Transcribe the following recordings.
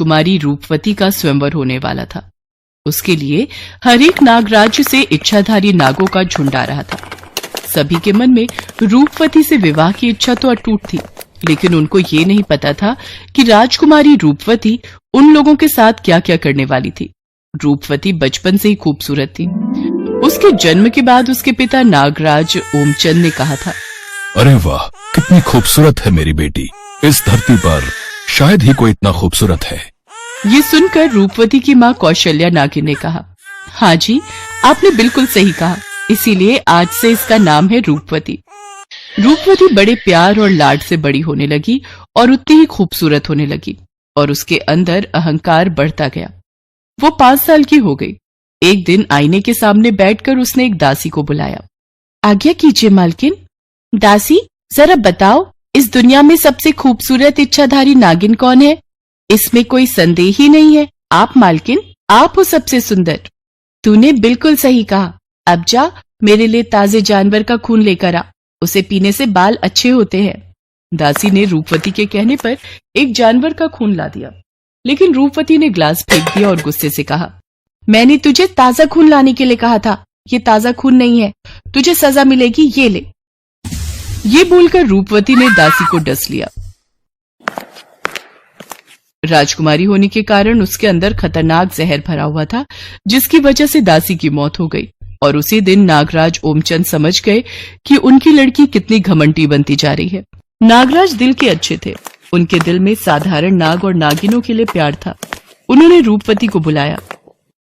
राजकुमारी रूपवती का स्वयंवर होने वाला था। उसके लिए हर एक नागराज्य से इच्छाधारी नागों का झुंड आ रहा था। सभी के मन में रूपवती से विवाह की इच्छा तो अटूट थी, लेकिन उनको ये नहीं पता था कि राजकुमारी रूपवती उन लोगों के साथ क्या क्या करने वाली थी। रूपवती बचपन से ही खूबसूरत थी। उसके जन्म के बाद उसके पिता नागराज ओमचंद ने कहा था, अरे वाह, कितनी खूबसूरत है मेरी बेटी। इस धरती पर शायद ही कोई इतना खूबसूरत है। ये सुनकर रूपवती की माँ कौशल्या नागिन ने कहा, हाँ जी, आपने बिल्कुल सही कहा, इसीलिए आज से इसका नाम है रूपवती। रूपवती बड़े प्यार और लाड से बड़ी होने लगी और उतनी ही खूबसूरत होने लगी और उसके अंदर अहंकार बढ़ता गया। वो 5 साल की हो गई। एक दिन आईने के सामने बैठकर उसने एक दासी को बुलाया। आज्ञा कीजिए मालकिन। दासी, जरा बताओ, इस दुनिया में सबसे खूबसूरत इच्छाधारी नागिन कौन है? इसमें कोई संदेह ही नहीं है, आप मालकिन, आप हो सबसे सुंदर। तूने बिल्कुल सही कहा। अब जा, मेरे लिए ताजे जानवर का खून लेकर आ, उसे पीने से बाल अच्छे होते हैं। दासी ने रूपवती के कहने पर एक जानवर का खून ला दिया, लेकिन रूपवती ने ग्लास फेंक दिया और गुस्से से कहा, मैंने तुझे ताजा खून लाने के लिए कहा था, ये ताजा खून नहीं है, तुझे सजा मिलेगी, ये ले। ये बोलकर रूपवती ने दासी को डस लिया। राजकुमारी होने के कारण उसके अंदर खतरनाक जहर भरा हुआ था, जिसकी वजह से दासी की मौत हो गई। और उसी दिन नागराज ओमचंद समझ गए कि उनकी लड़की कितनी घमंडी बनती जा रही है। नागराज दिल के अच्छे थे। उनके दिल में साधारण नाग और नागिनों के लिए प्यार था। उन्होंने रूपवती को बुलाया।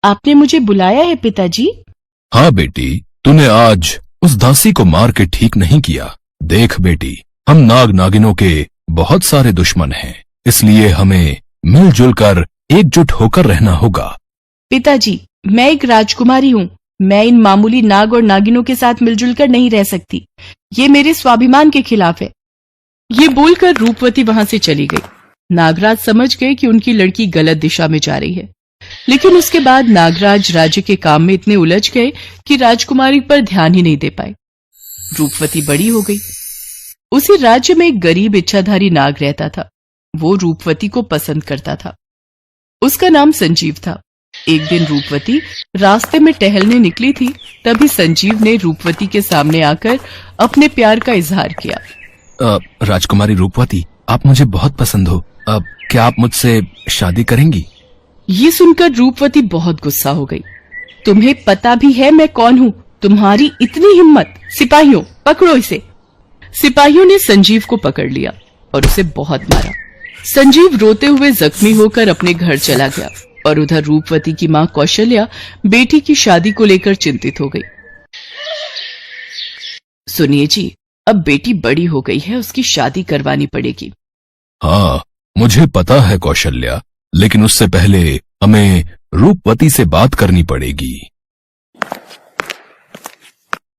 आपने मुझे बुलाया है पिताजी? हाँ बेटी, तूने आज उस दासी को मार के ठीक नहीं किया। देख बेटी, हम नाग नागिनों के बहुत सारे दुश्मन हैं, इसलिए हमें मिलजुल कर एकजुट होकर रहना होगा। पिताजी, मैं एक राजकुमारी हूँ, मैं इन मामूली नाग और नागिनों के साथ मिलजुल कर नहीं रह सकती। ये मेरे स्वाभिमान के खिलाफ है। ये बोलकर रूपवती वहां से चली गई। नागराज समझ गए कि उनकी लड़की गलत दिशा में जा रही है, लेकिन उसके बाद नागराज राज्य के काम में इतने उलझ गए कि राजकुमारी पर ध्यान ही नहीं दे पाए। रूपवती बड़ी हो गई। उसी राज्य में एक गरीब इच्छाधारी नाग रहता था। वो रूपवती को पसंद करता था। उसका नाम संजीव था। एक दिन रूपवती रास्ते में टहलने निकली थी, तभी संजीव ने रूपवती के सामने आकर अपने प्यार का इजहार किया। राजकुमारी रूपवती, आप मुझे बहुत पसंद हो। क्या आप मुझसे शादी करेंगी? ये सुनकर रूपवती बहुत गुस्सा हो गई। तुम्हें पता भी है मैं कौन हूँ? तुम्हारी इतनी हिम्मत! सिपाहियों, पकड़ो इसे। सिपाहियों ने संजीव को पकड़ लिया और उसे बहुत मारा। संजीव रोते हुए जख्मी होकर अपने घर चला गया और उधर रूपवती की माँ कौशल्या बेटी की शादी को लेकर चिंतित हो गई। सुनिए जी, अब बेटी बड़ी हो गई है, उसकी शादी करवानी पड़ेगी। हाँ, मुझे पता है कौशल्या, लेकिन उससे पहले हमें रूपवती से बात करनी पड़ेगी।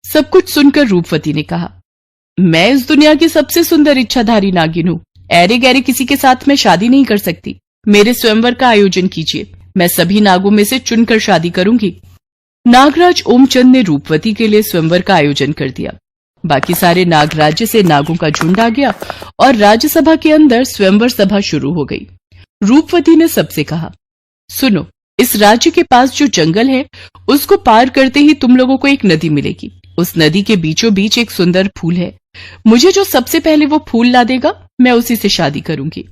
सब कुछ सुनकर रूपवती ने कहा, मैं इस दुनिया की सबसे सुंदर इच्छाधारी नागिन हूँ। ऐरे गैरे किसी के साथ मैं शादी नहीं कर सकती। मेरे स्वयंवर का आयोजन कीजिए, मैं सभी नागों में से चुनकर शादी करूंगी। नागराज ओमचंद ने रूपवती के लिए स्वयंवर का आयोजन कर दिया। बाकी सारे नागराज्य से नागों का झुंड आ गया और राज्यसभा के अंदर स्वयंवर सभा शुरू हो गई। रूपवती ने सबसे कहा, सुनो, इस राज्य के पास जो जंगल है उसको पार करते ही तुम लोगों को एक नदी मिलेगी। उस नदी के बीचों बीच एक सुंदर फूल है। मुझे जो सबसे पहले वो फूल ला देगा, मैं उसी से शादी करूंगी।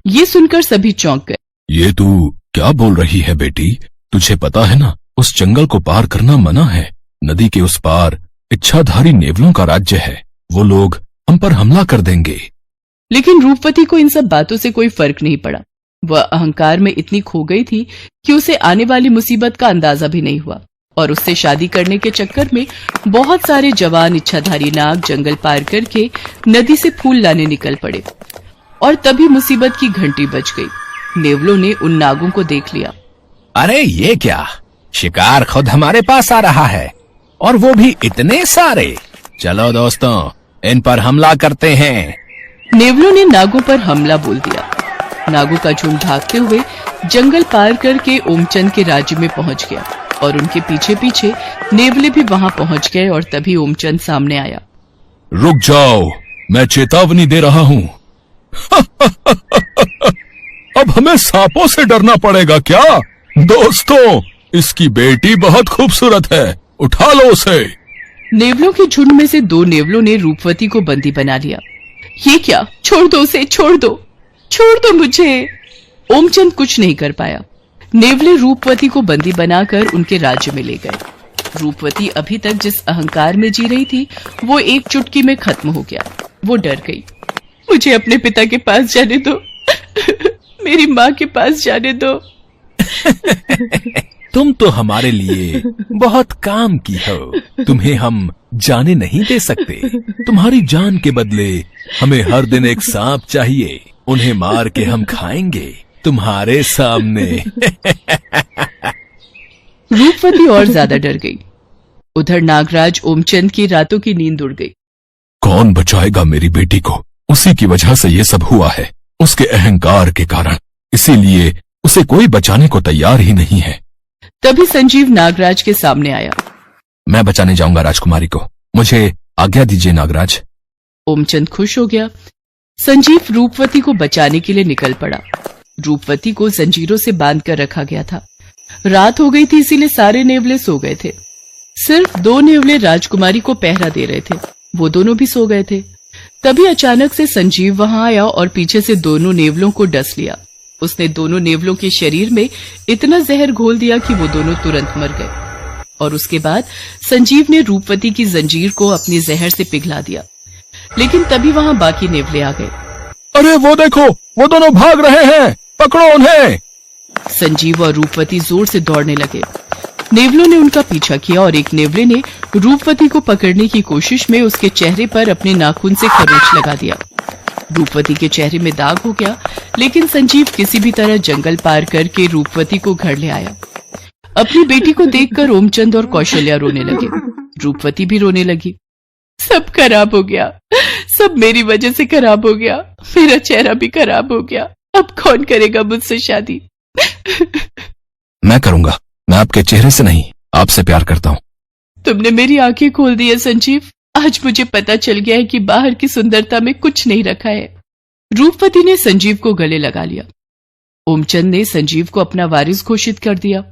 ये सुनकर सभी चौंक गए। ये तू क्या बोल रही है बेटी? तुझे पता है ना, उस जंगल को पार करना मना है। नदी के उस पार इच्छाधारी नेवलों का राज्य है। वो लोग हम पर हमला कर देंगे। लेकिन रूपवती को इन सब बातों से कोई फर्क नहीं पड़ा। वह अहंकार में इतनी खो गई थी कि उसे आने वाली मुसीबत का अंदाजा भी नहीं हुआ और उससे शादी करने के चक्कर में बहुत सारे जवान इच्छाधारी नाग जंगल पार करके नदी से फूल लाने निकल पड़े। और तभी मुसीबत की घंटी बज गई। नेवलों ने उन नागों को देख लिया। अरे ये क्या, शिकार खुद हमारे पास आ रहा है, और वो भी इतने सारे। चलो दोस्तों, इन पर हमला करते हैं। नेवलों ने नागों पर हमला बोल दिया। नागों का झुंड भागते हुए जंगल पार करके ओमचंद के राज्य में पहुंच गया और उनके पीछे पीछे नेवले भी वहां पहुंच गए। और तभी ओमचंद सामने आया। रुक जाओ, मैं चेतावनी दे रहा हूँ। अब हमें सांपों से डरना पड़ेगा क्या? दोस्तों, इसकी बेटी बहुत खूबसूरत है, उठा लो उसे। नेवलों के झुंड में से 2 नेवलों ने रूपवती को बंदी बना लिया। ये क्या? छोड़ दो उसे, छोड़ दो, छोड़ दो मुझे। ओमचंद कुछ नहीं कर पाया। नेवले रूपवती को बंदी बनाकर उनके राज्य में ले गए। रूपवती अभी तक जिस अहंकार में जी रही थी वो एक चुटकी में खत्म हो गया। वो डर गई। मुझे अपने पिता के पास जाने दो, मेरी माँ के पास जाने दो। तुम तो हमारे लिए बहुत काम की हो, तुम्हें हम जाने नहीं दे सकते। तुम्हारी जान के बदले हमें हर दिन एक सांप चाहिए, उन्हें मार के हम खाएंगे तुम्हारे सामने। रूपवती और ज्यादा डर गई। उधर नागराज ओमचंद की रातों की नींद उड़ गई। कौन बचाएगा मेरी बेटी को? उसी की वजह से ये सब हुआ है, उसके अहंकार के कारण। इसीलिए उसे कोई बचाने को तैयार ही नहीं है। तभी संजीव नागराज के सामने आया। मैं बचाने जाऊंगा राजकुमारी को, मुझे आज्ञा दीजिए नागराज। ओमचंद खुश हो गया। संजीव रूपवती को बचाने के लिए निकल पड़ा। रूपवती को जंजीरों से बांध कर रखा गया था। रात हो गई थी, इसीलिए सारे नेवले सो गए थे। सिर्फ 2 नेवले राजकुमारी को पहरा दे रहे थे, वो दोनों भी सो गए थे। तभी अचानक से संजीव वहां आया और पीछे से दोनों नेवलों को डस लिया। उसने दोनों नेवलों के शरीर में इतना जहर घोल दिया कि वो दोनों तुरंत मर गए। और उसके बाद संजीव ने रूपवती की जंजीर को अपनी जहर से पिघला दिया। लेकिन तभी वहां बाकी नेवले आ गए। अरे वो देखो, वो दोनों भाग रहे हैं, पकड़ो उन्हें। संजीव और रूपवती जोर से दौड़ने लगे। नेवलों ने उनका पीछा किया और एक नेवले ने रूपवती को पकड़ने की कोशिश में उसके चेहरे पर अपने नाखून से खरोंच लगा दिया। रूपवती के चेहरे में दाग हो गया, लेकिन संजीव किसी भी तरह जंगल पार करके रूपवती को घर ले आया। अपनी बेटी को देखकर ओमचंद और कौशल्या रोने लगे। रूपवती भी रोने लगी। सब खराब हो गया, सब मेरी वजह से खराब हो गया। मेरा चेहरा भी खराब हो गया। अब कौन करेगा मुझसे शादी? मैं करूंगा। मैं आपके चेहरे से नहीं, आपसे प्यार करता हूँ। तुमने मेरी आंखें खोल दी है संजीव। आज मुझे पता चल गया है कि बाहर की सुंदरता में कुछ नहीं रखा है। रूपवती ने संजीव को गले लगा लिया। ओमचंद ने संजीव को अपना वारिस घोषित कर दिया।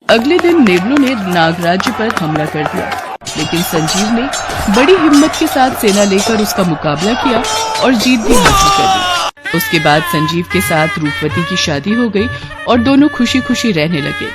अगले दिन नेवलों ने नागराज्य पर हमला कर दिया, लेकिन संजीव ने बड़ी हिम्मत के साथ सेना लेकर उसका मुकाबला किया और जीत भी हासिल कर ली। उसके बाद संजीव के साथ रूपवती की शादी हो गई और दोनों खुशी खुशी रहने लगे।